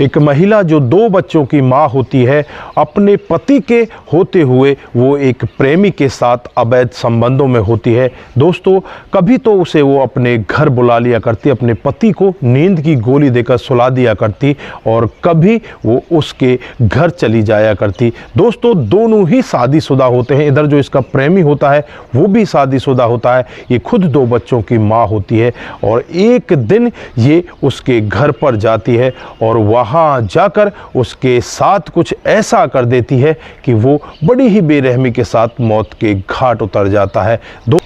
एक महिला जो 2 बच्चों की मां होती है, अपने पति के होते हुए वो एक प्रेमी के साथ अवैध संबंधों में होती है। दोस्तों, कभी तो उसे वो अपने घर बुला लिया करती, अपने पति को नींद की गोली देकर सुला दिया करती, और कभी वो उसके घर चली जाया करती। दोस्तों, दोनों ही शादीशुदा होते हैं। इधर जो इसका प्रेमी होता है वो भी शादीशुदा होता है। ये खुद 2 बच्चों की माँ होती है, और एक दिन ये उसके घर पर जाती है और वहाँ जाकर उसके साथ कुछ ऐसा कर देती है कि वो बड़ी ही बेरहमी के साथ मौत के घाट उतर जाता है।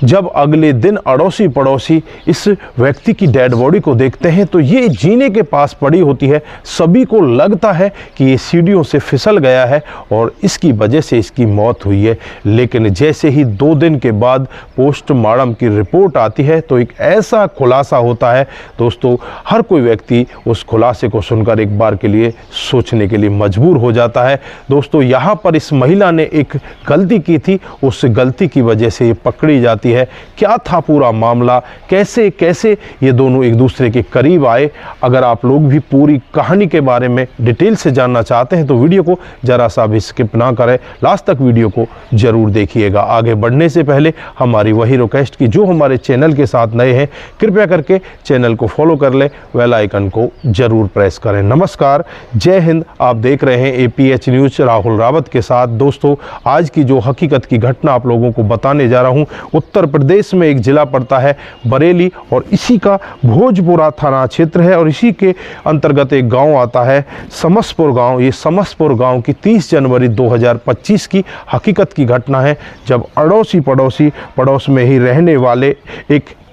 जब अगले दिन अड़ोसी पड़ोसी इस व्यक्ति की डेड बॉडी को देखते हैं तो ये जीने के पास पड़ी होती है। सभी को लगता है कि ये सीढ़ियों से फिसल गया है और इसकी वजह से इसकी मौत हुई है। लेकिन जैसे ही 2 दिन के बाद पोस्टमार्टम की रिपोर्ट आती है तो एक ऐसा खुलासा होता है दोस्तों, हर कोई व्यक्ति उस खुलासे को सुनकर एक बार के लिए सोचने के लिए मजबूर हो जाता है। दोस्तों, यहाँ पर इस महिला ने एक गलती की थी, उस गलती की वजह से ये पकड़ी जाती है। क्या था पूरा मामला, कैसे कैसे ये दोनों एक दूसरे के करीब आए, अगर आप लोग भी पूरी कहानी के बारे में डिटेल से जानना चाहते हैं तो वीडियो को जरा सा भी स्किप ना करें, लास्ट तक वीडियो को जरूर देखिएगा। आगे बढ़ने से पहले हमारी वही रिक्वेस्ट की जो हमारे चैनल के साथ नए हैं, कृपया करके चैनल को फॉलो कर लें, बेल आइकन को जरूर प्रेस करें। नमस्कार, जय हिंद। आप देख रहे हैं APH न्यूज़ राहुल रावत के साथ। दोस्तों, आज की जो हकीकत की घटना आप लोगों को बताने जा रहा हूं, उत्तर प्रदेश में एक जिला पड़ता है बरेली, और इसी का भोजपुरा थाना क्षेत्र है, और इसी के अंतर्गत एक गांव आता है समसपुर गांव। ये समसपुर गांव की 30 जनवरी 2025 की हकीकत की घटना है, जब अड़ोसी पड़ोस में ही रहने वाले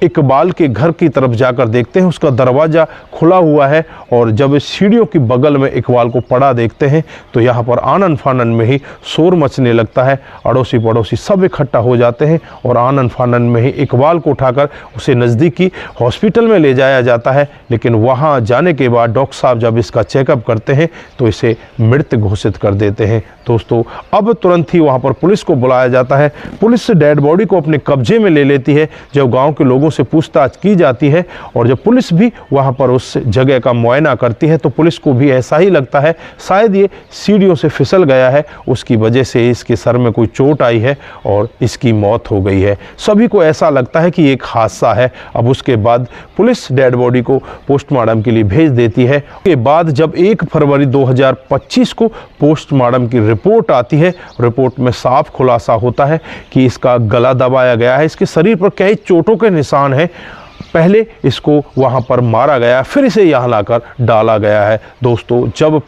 इकबाल के घर की तरफ जाकर देखते हैं, उसका दरवाज़ा खुला हुआ है, और जब सीढ़ियों की बगल में इकबाल को पड़ा देखते हैं तो यहाँ पर आनन फानन में ही शोर मचने लगता है। अड़ोसी पड़ोसी सब इकट्ठा हो जाते हैं और आनन फानन में ही इकबाल को उठाकर उसे नज़दीकी हॉस्पिटल में ले जाया जाता है। लेकिन वहाँ जाने के बाद डॉक्टर साहब जब इसका चेकअप करते हैं तो इसे मृत घोषित कर देते हैं। दोस्तों, अब तुरंत ही वहाँ पर पुलिस को बुलाया जाता है। पुलिस डेड बॉडी को अपने कब्जे में ले लेती है। जब गाँव के लोगों से पूछताछ की जाती है और जब पुलिस भी वहां पर उस जगह का मुआयना करती है तो पुलिस को भी ऐसा ही लगता है, शायद ये सीढ़ियों से फिसल गया है, उसकी वजह से इसके सर में कोई चोट आई है और इसकी मौत हो गई है। सभी को ऐसा लगता है कि एक हादसा है। अब उसके बाद पुलिस डेड बॉडी को पोस्टमार्टम के लिए भेज देती है। उसके बाद जब 1 फरवरी 2025 को पोस्टमार्टम की रिपोर्ट आती है, रिपोर्ट में साफ खुलासा होता है कि इसका गला दबाया गया है, इसके शरीर पर कई चोटों के निशान है। पहले इसको वहां पर मारा गया, फिर इसे यहां लाकर डाला गया है। दोस्तों, जब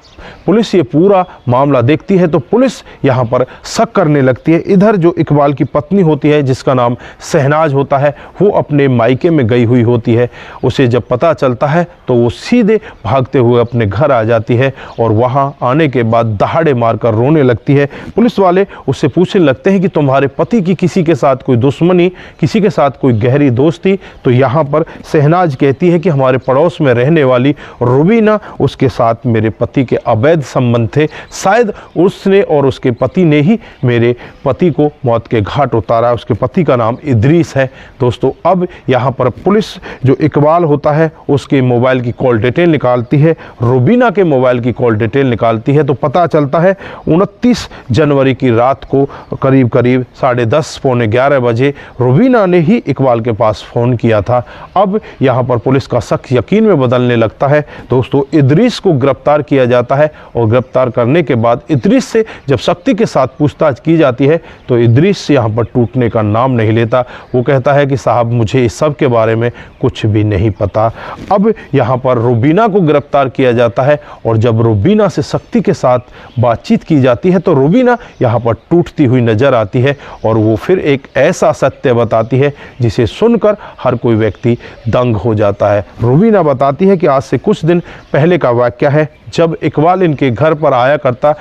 पुलिस ये पूरा मामला देखती है तो पुलिस यहां पर शक करने लगती है। इधर जो इकबाल की पत्नी होती है, जिसका नाम शहनाज होता है, वो अपने मायके में गई हुई होती है। उसे जब पता चलता है तो वो सीधे भागते हुए अपने घर आ जाती है, और वहां आने के बाद दहाड़े मारकर रोने लगती है। पुलिस वाले उससे पूछने लगते हैं कि तुम्हारे पति की किसी के साथ कोई दुश्मनी, किसी के साथ कोई गहरी दोस्ती? तो यहाँ पर शहनाज कहती है कि हमारे पड़ोस में रहने वाली रुबीना, उसके साथ मेरे पति के अवैध संबंध थे। शायद उसने और उसके पति ने ही मेरे पति को मौत के घाट उतारा। उसके पति का नाम इदरीस है। दोस्तों, अब यहाँ पर पुलिस जो इकबाल होता है उसके मोबाइल की कॉल डिटेल निकालती है, रुबीना के मोबाइल की कॉल डिटेल निकालती है, तो पता चलता है 29 जनवरी की रात को करीब 10:30 पौने 11 बजे रुबीना ने ही इकबाल के पास फ़ोन किया था। अब यहाँ पर पुलिस का शक यकीन में बदलने लगता है। दोस्तों, इदरीस को गिरफ्तार किया जाता है, और गिरफ्तार करने के बाद इदरीस से जब सख्ती के साथ पूछताछ की जाती है तो इदरीस यहाँ पर टूटने का नाम नहीं लेता। वो कहता है कि साहब, मुझे इस सब के बारे में कुछ भी नहीं पता। अब यहाँ पर रुबीना को गिरफ्तार किया जाता है, और जब रुबीना से सख्ती के साथ बातचीत की जाती है तो रुबीना यहाँ पर टूटती हुई नजर आती है, और वो फिर एक ऐसा सत्य बताती है जिसे सुनकर हर कोई व्यक्ति दंग हो जाता है। रुबीना बताती है कि आज से कुछ दिन पहले का वाकया है, जब इकबाल इनके घर पर आया करता।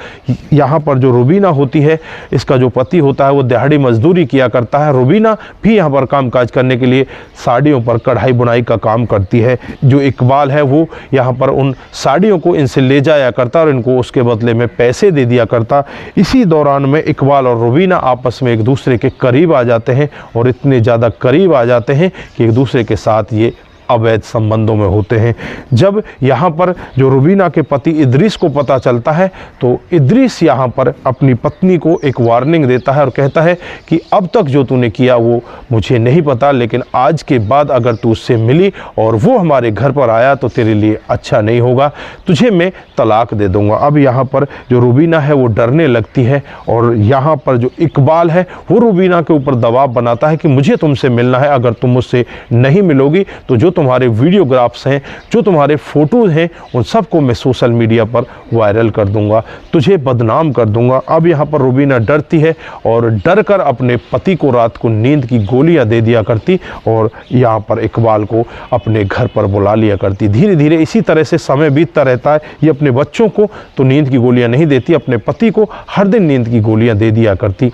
यहाँ पर जो रुबीना होती है, इसका जो पति होता है वो दिहाड़ी मजदूरी किया करता है। रुबीना भी यहाँ पर काम काज करने के लिए साड़ियों पर कढ़ाई बुनाई का काम करती है। जो इकबाल है वो यहाँ पर उन साड़ियों को इनसे ले जाया करता और इनको उसके बदले में पैसे दे दिया करता। इसी दौरान में इकबाल और रुबीना आपस में एक दूसरे के करीब आ जाते हैं, और इतने ज़्यादा करीब आ जाते हैं कि एक दूसरे के साथ ये अवैध संबंधों में होते हैं। जब यहाँ पर जो रुबीना के पति इद्रीस को पता चलता है तो इद्रीस यहाँ पर अपनी पत्नी को एक वार्निंग देता है और कहता है कि अब तक जो तूने किया वो मुझे नहीं पता, लेकिन आज के बाद अगर तू उससे मिली और वो हमारे घर पर आया तो तेरे लिए अच्छा नहीं होगा, तुझे मैं तलाक दे दूंगा। अब यहाँ पर जो रुबीना है वो डरने लगती है और यहाँ पर जो इकबाल है वो रुबीना के ऊपर दबाव बनाता है कि मुझे तुमसे मिलना है, अगर तुम मुझसे नहीं मिलोगी तो जो तुम्हारे वीडियोग्राफ्स हैं, जो तुम्हारे फ़ोटोज़ हैं, उन सबको मैं सोशल मीडिया पर वायरल कर दूंगा, तुझे बदनाम कर दूंगा। अब यहाँ पर रुबीना डरती है और डर कर अपने पति को रात को नींद की गोलियां दे दिया करती और यहाँ पर इकबाल को अपने घर पर बुला लिया करती। धीरे धीरे इसी तरह से समय बीतता रहता है। ये अपने बच्चों को तो नींद की गोलियां नहीं देती, अपने पति को हर दिन नींद की गोलियां दे दिया करती।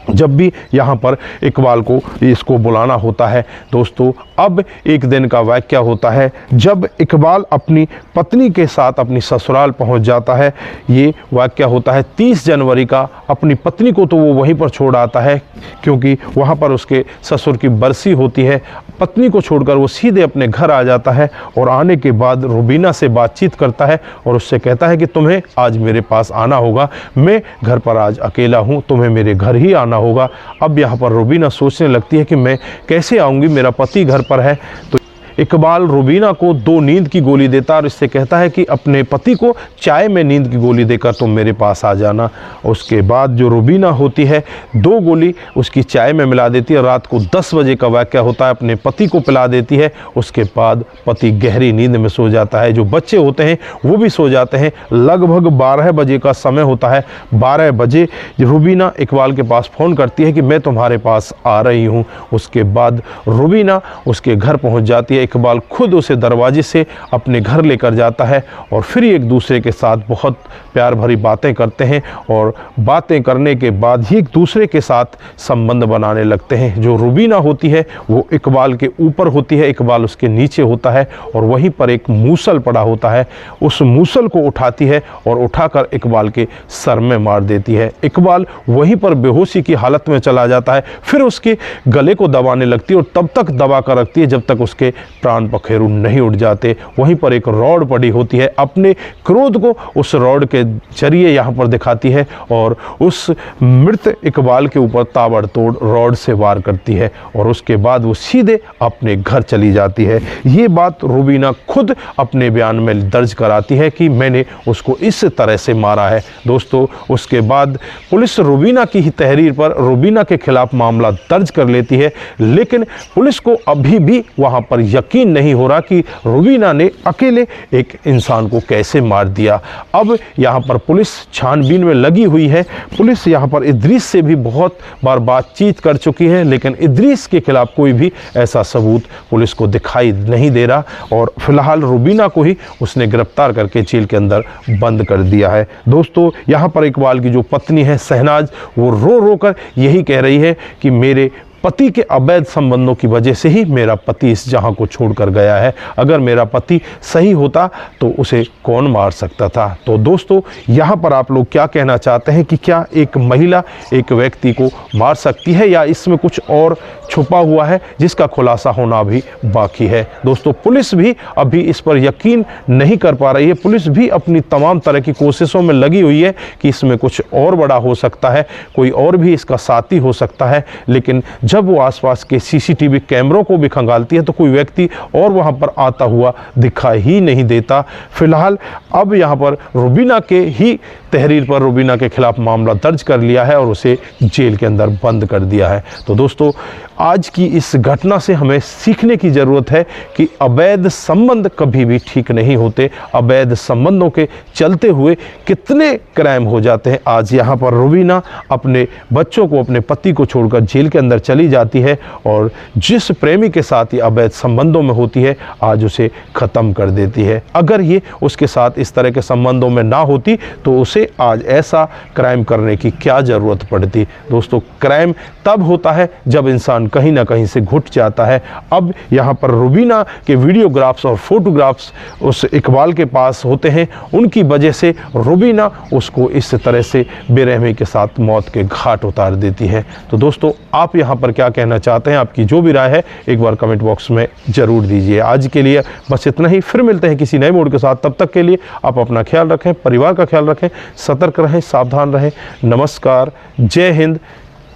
जब भी यहाँ पर इकबाल को इसको बुलाना होता है दोस्तों, अब एक दिन का वाक़या होता है जब इकबाल अपनी पत्नी के साथ अपनी ससुराल पहुँच जाता है। ये वाक़या होता है 30 जनवरी का। अपनी पत्नी को तो वो वहीं पर छोड़ आता है क्योंकि वहाँ पर उसके ससुर की बरसी होती है। पत्नी को छोड़कर वो सीधे अपने घर आ जाता है और आने के बाद रुबीना से बातचीत करता है और उससे कहता है कि तुम्हें आज मेरे पास आना होगा, मैं घर पर आज अकेला हूँ, तुम्हें मेरे घर ही आना होगा। अब यहाँ पर रुबीना सोचने लगती है कि मैं कैसे आऊँगी, मेरा पति घर पर है। तो इकबाल रुबीना को 2 नींद की गोली देता और इससे कहता है कि अपने पति को चाय में नींद की गोली देकर तुम मेरे पास आ जाना। उसके बाद जो रुबीना होती है 2 गोली उसकी चाय में मिला देती है। रात को 10 बजे का वाक़या होता है, अपने पति को पिला देती है। उसके बाद पति गहरी नींद में सो जाता है। जो बच्चे होते हैं वो भी सो जाते हैं। लगभग 12 बजे का समय होता है। 12 बजे रुबीना इकबाल के पास फ़ोन करती है कि मैं तुम्हारे पास आ रही हूँ। उसके बाद रुबीना उसके घर पहुँच जाती है। इकबाल खुद उसे दरवाजे से अपने घर लेकर जाता है और फिर एक दूसरे के साथ बहुत प्यार भरी बातें करते हैं और बातें करने के बाद ही एक दूसरे के साथ संबंध बनाने लगते हैं। जो रुबीना होती है वो इकबाल के ऊपर होती है, इकबाल उसके नीचे होता है और वहीं पर एक मूसल पड़ा होता है। उस मूसल को उठाती है और उठाकर इकबाल के सर में मार देती है। इकबाल वहीं पर बेहोशी की हालत में चला जाता है। फिर उसके गले को दबाने लगती है और तब तक दबा कर रखती है जब तक उसके प्राण पखेरु नहीं उठ जाते। वहीं पर एक रॉड पड़ी होती है, अपने क्रोध को उस रॉड के जरिए यहाँ पर दिखाती है और उस मृत इकबाल के ऊपर ताबड़तोड़ रॉड से वार करती है और उसके बाद वो सीधे अपने घर चली जाती है। ये बात रुबीना खुद अपने बयान में दर्ज कराती है कि मैंने उसको इस तरह से मारा है। दोस्तों उसके बाद पुलिस रुबीना की ही तहरीर पर रुबीना के खिलाफ मामला दर्ज कर लेती है, लेकिन पुलिस को अभी भी वहाँ पर यकीन नहीं हो रहा कि रुबीना ने अकेले एक इंसान को कैसे मार दिया। अब यहाँ पर पुलिस छानबीन में लगी हुई है। पुलिस यहाँ पर इद्रीस से भी बहुत बार बातचीत कर चुकी है, लेकिन इद्रीस के खिलाफ कोई भी ऐसा सबूत पुलिस को दिखाई नहीं दे रहा और फिलहाल रुबीना को ही उसने गिरफ्तार करके जेल के अंदर बंद कर दिया है। दोस्तों यहाँ पर इकबाल की जो पत्नी है शहनाज, वो रो रो कर यही कह रही है कि मेरे पति के अवैध संबंधों की वजह से ही मेरा पति इस जहां को छोड़कर गया है। अगर मेरा पति सही होता तो उसे कौन मार सकता था। तो दोस्तों यहाँ पर आप लोग क्या कहना चाहते हैं कि क्या एक महिला एक व्यक्ति को मार सकती है या इसमें कुछ और छुपा हुआ है जिसका खुलासा होना भी बाकी है। दोस्तों पुलिस भी अभी इस पर यकीन नहीं कर पा रही है। पुलिस भी अपनी तमाम तरह की कोशिशों में लगी हुई है कि इसमें कुछ और बड़ा हो सकता है, कोई और भी इसका साथी हो सकता है, लेकिन जब वो आसपास के सीसीटीवी कैमरों को भी खंगालती है तो कोई व्यक्ति और वहां पर आता हुआ दिखाई ही नहीं देता। फिलहाल अब यहां पर रुबीना के ही तहरीर पर रुबीना के खिलाफ मामला दर्ज कर लिया है और उसे जेल के अंदर बंद कर दिया है। तो दोस्तों आज की इस घटना से हमें सीखने की ज़रूरत है कि अवैध संबंध कभी भी ठीक नहीं होते। अवैध संबंधों के चलते हुए कितने क्राइम हो जाते हैं। आज यहाँ पर रुबीना अपने बच्चों को, अपने पति को छोड़कर जेल के अंदर चली जाती है और जिस प्रेमी के साथ ये अवैध संबंधों में होती है आज उसे ख़त्म कर देती है। अगर ये उसके साथ इस तरह के संबंधों में ना होती तो उसे उसे आज ऐसा क्राइम करने की क्या ज़रूरत पड़ती। दोस्तों, क्राइम तब होता है जब इंसान कहीं ना कहीं से घुट जाता है। अब यहाँ पर रुबीना के वीडियोग्राफ्स और फोटोग्राफ्स उस इकबाल के पास होते हैं, उनकी वजह से रुबीना उसको इस तरह से बेरहमी के साथ मौत के घाट उतार देती है। तो दोस्तों, आप यहाँ पर क्या कहना चाहते हैं? आपकी जो भी राय है एक बार कमेंट बॉक्स में ज़रूर दीजिए। आज के लिए बस इतना ही, फिर मिलते हैं किसी नए मोड के साथ। तब तक के लिए आप अपना ख्याल रखें, परिवार का ख्याल रखें, सतर्क रहें, सावधान रहें। नमस्कार, जय हिंद,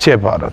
जय भारत।